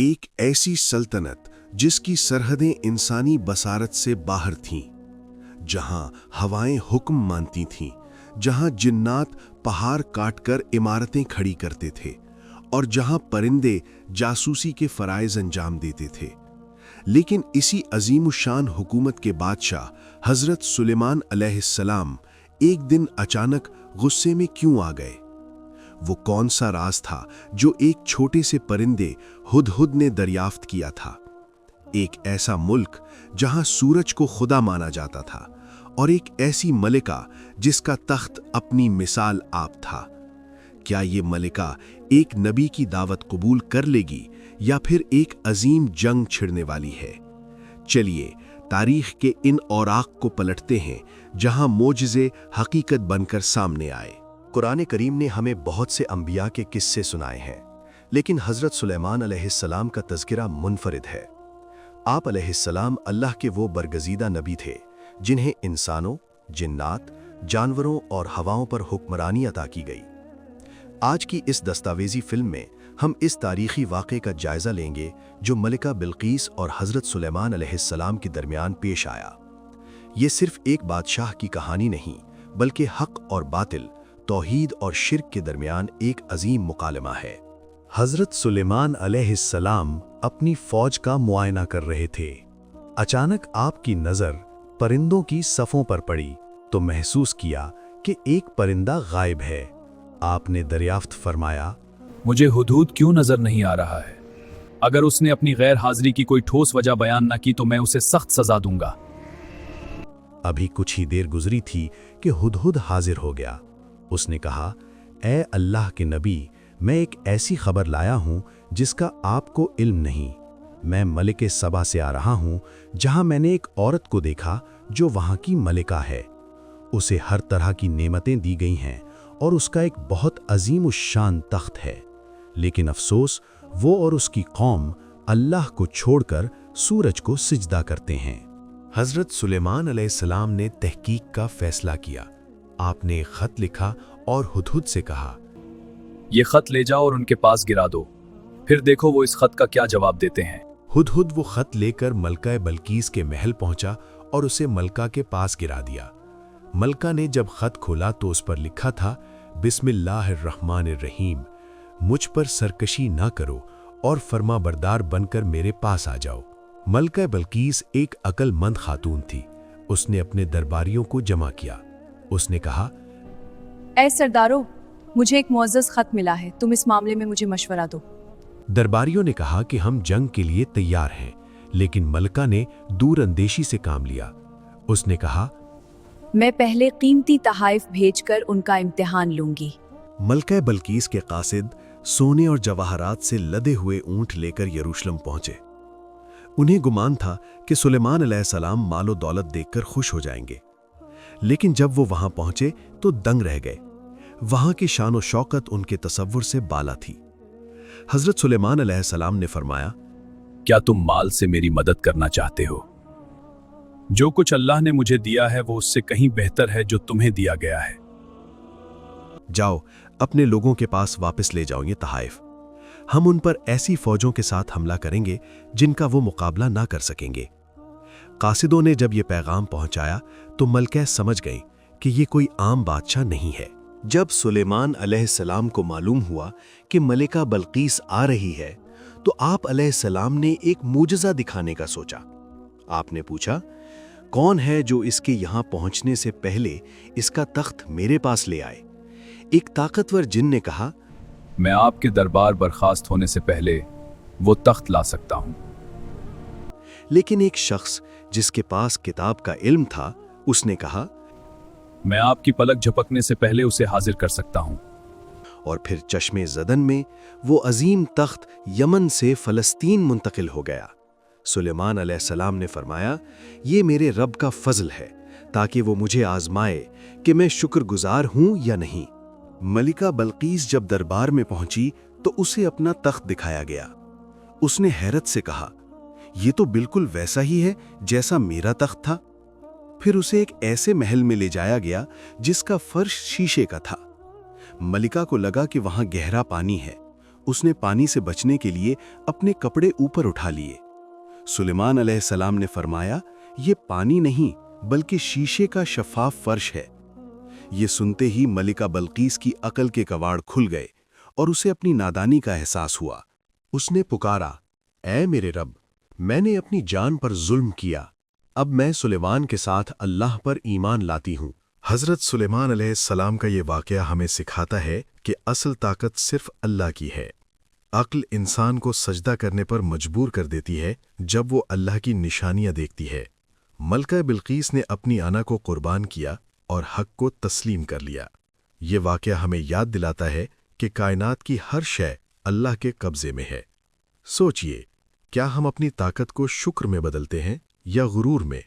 ایک ایسی سلطنت जिसकी सरहदें इंसानी बसारत से बाहर थीं, जहां हवाएं हुक्म मानती थीं, जहां जिन्नात पहाड़ काटकर इमारतें खड़ी करते थे और जहां परिंदे जासूसी के फराइज अंजाम देते थे। लेकिन इसी अजीमुशान हुकूमत के बादशाह हजरत सुलेमान अलैहिस्सलाम एक दिन अचानक गुस्से में क्यों आ गए? वो कौन सा राज था जो एक छोटे से परिंदे हुदहुद ने दरियाफ्त किया था? एक ऐसा मुल्क जहां सूरज को खुदा माना जाता था और एक ऐसी मलिका जिसका तख्त अपनी मिसाल आप था। क्या ये मलिका एक नबी की दावत कबूल कर लेगी या फिर एक अजीम जंग छिड़ने वाली है? चलिए तारीख के इन औराक को पलटते हैं जहां मोजज़े हकीकत बनकर सामने आए। कुरान करीम ने हमें बहुत से अंबिया के किस्से सुनाए हैं, लेकिन हजरत सुलेमान अलैहिस्सलाम का तज़किरा मुनफरिद है। आप अलैहिस्सलाम अल्लाह के वो बरगज़ीदा नबी थे जिन्हें इंसानों, जिन्नात, जानवरों और हवाओं पर हुक्मरानी अता की गई। आज की इस दस्तावेज़ी फिल्म में हम इस तारीख़ी वाक़े का जायज़ा लेंगे जो मलिका बिल्कीस और हज़रत सुलेमान अलैहिस्सलाम के दरमियान पेश आया। ये सिर्फ़ एक बादशाह की कहानी नहीं, बल्कि हक़ और बातिल, तौहीद और शिर्क के दरमियान एक अजीम मुकालमा है। हज़रत सुलेमान अलैहिस्सलाम अपनी फ़ौज का मुआयना कर रहे थे। अचानक आपकी नज़र परिंदों की सफ़ों पर पड़ी तो महसूस किया कि एक परिंदा गायब है। आपने दरियाफ्त फरमाया, मुझे हुदहुद क्यों नजर नहीं आ रहा है? अगर उसने अपनी गैर हाजिरी की कोई ठोस वजह बयान न की तो मैं उसे सख्त सजा दूंगा। अभी कुछ ही देर गुजरी थी कि हुदहुद हाजिर हो गया। उसने कहा, ए अल्लाह के नबी, मैं एक ऐसी खबर लाया हूं जिसका आपको इल्म नहीं। मैं मलिके सबा से आ रहा हूं जहां मैंने एक औरत को देखा जो वहां की मलिका है। उसे हर तरह की नेमतें दी गई हैं और उसका एक बहुत अजीम शान तख्त है, लेकिन अफसोस वो और उसकी कौम अल्लाह को छोड़कर सूरज को सिजदा करते हैं। हजरत सुलेमान अलैहिस्सलाम ने तहकीक का फैसला किया। आपने एक खत लिखा और हुदहुद से कहा, ये खत ले जाओ और उनके पास गिरा दो, फिर देखो वो इस खत का क्या जवाब देते हैं। हुदहुद वो खत लेकर मलका बल्कीस के महल पहुंचा और उसे मलका के पास गिरा दिया। मलका ने जब खत खोला तो उस पर लिखा था, बिस्मिल्लाहिर्रहमानिर्रहीम, मुझ पर सरकशी ना करो और फर्मा बरदार बनकर मेरे पास आ जाओ। मलका बल्कीस एक अक्लमंद खातून थी। उसने अपने दरबारियों को जमा किया। उसने कहा, ऐ सरदारों, मुझे एक मुअज़्ज़ज़ खत मिला है, तुम इस मामले में मुझे मशवरा दो। दरबारियों ने कहा कि हम जंग के लिए तैयार हैं, लेकिन मलका ने दूर अंदेशी से काम लिया। उसने कहा, मैं पहले कीमती तहाइफ भेजकर उनका इम्तिहान लूंगी। मलका बल्कीस के कासिद सोने और जवाहरात से लदे हुए ऊंट लेकर यरूशलेम पहुंचे। उन्हें गुमान था कि सुलेमान अलैहिस्सलाम मालो दौलत देखकर खुश हो जाएंगे, लेकिन जब वो वहां पहुंचे तो दंग रह गए। वहां की शान और शौकत उनके तसव्वुर से बाला थी। हजरत सुलेमान अलैहिस्सलाम ने फरमाया, क्या तुम माल से मेरी मदद करना चाहते हो? जो कुछ अल्लाह ने मुझे दिया है वो उससे कहीं बेहतर है जो तुम्हें दिया गया है। जाओ अपने लोगों के पास वापस ले जाओ ये तहाइफ। हम उन पर ऐसी फौजों के साथ हमला करेंगे जिनका वो मुकाबला ना कर सकेंगे। कासिदों ने जब ये पैगाम पहुंचाया तो मलका समझ गई कि ये कोई आम बादशाह नहीं है। जब सुलेमान अलैहिस्सलाम को मालूम हुआ कि मलिका बल्कीस आ रही है तो आप अलैहिस्सलाम ने एक मूजज़ा दिखाने का सोचा। आपने पूछा, कौन है जो इसके यहाँ पहुँचने से पहले इसका तख्त मेरे पास ले आए? एक ताकतवर जिन ने कहा, मैं आपके दरबार बर्खास्त होने से पहले वो तख्त ला सकता हूँ। लेकिन एक शख्स जिसके पास किताब का इल्म था, उसने कहा, मैं आपकी पलक झपकने से पहले उसे हाजिर कर सकता हूँ। और फिर चश्मे ज़दन में वो अजीम तख्त यमन से फ़लस्तीन मुंतकिल हो गया। सुलेमान अलैहिस्सलाम ने फरमाया, ये मेरे रब का फजल है ताकि वो मुझे आजमाए कि मैं शुक्रगुजार हूँ या नहीं। मलिका बल्कीस जब दरबार में पहुंची तो उसे अपना तख्त दिखाया गया। उसने हैरत से कहा, ये तो बिल्कुल वैसा ही है जैसा मेरा तख्त था। फिर उसे एक ऐसे महल में ले जाया गया जिसका फर्श शीशे का था। मलिका को लगा कि वहां गहरा पानी है। उसने पानी से बचने के लिए अपने कपड़े ऊपर उठा लिए। सुलेमान अलैहिस्सलाम ने फरमाया, ये पानी नहीं बल्कि शीशे का शफाफ फर्श है। ये सुनते ही मलिका बल्कीस की अकल के कवाड़ खुल गए और उसे अपनी नादानी का एहसास हुआ। उसने पुकारा, ऐ मेरे रब, मैंने अपनी जान पर जुल्म किया। अब मैं सुलेमान के साथ अल्लाह पर ईमान लाती हूँ। हज़रत सुलेमान अलैहिस्सलाम का ये वाक़या हमें सिखाता है कि असल ताकत सिर्फ अल्लाह की है। अक्ल इंसान को सजदा करने पर मजबूर कर देती है जब वो अल्लाह की निशानियां देखती है। मलका बिल्कीस ने अपनी आना को कुर्बान किया और हक को तस्लीम कर लिया। ये वाक़या हमें याद दिलाता है कि कायनात की हर शय अल्लाह के कब्ज़े में है। सोचिए, क्या हम अपनी ताकत को शुक्र में बदलते हैं या गुरूर में?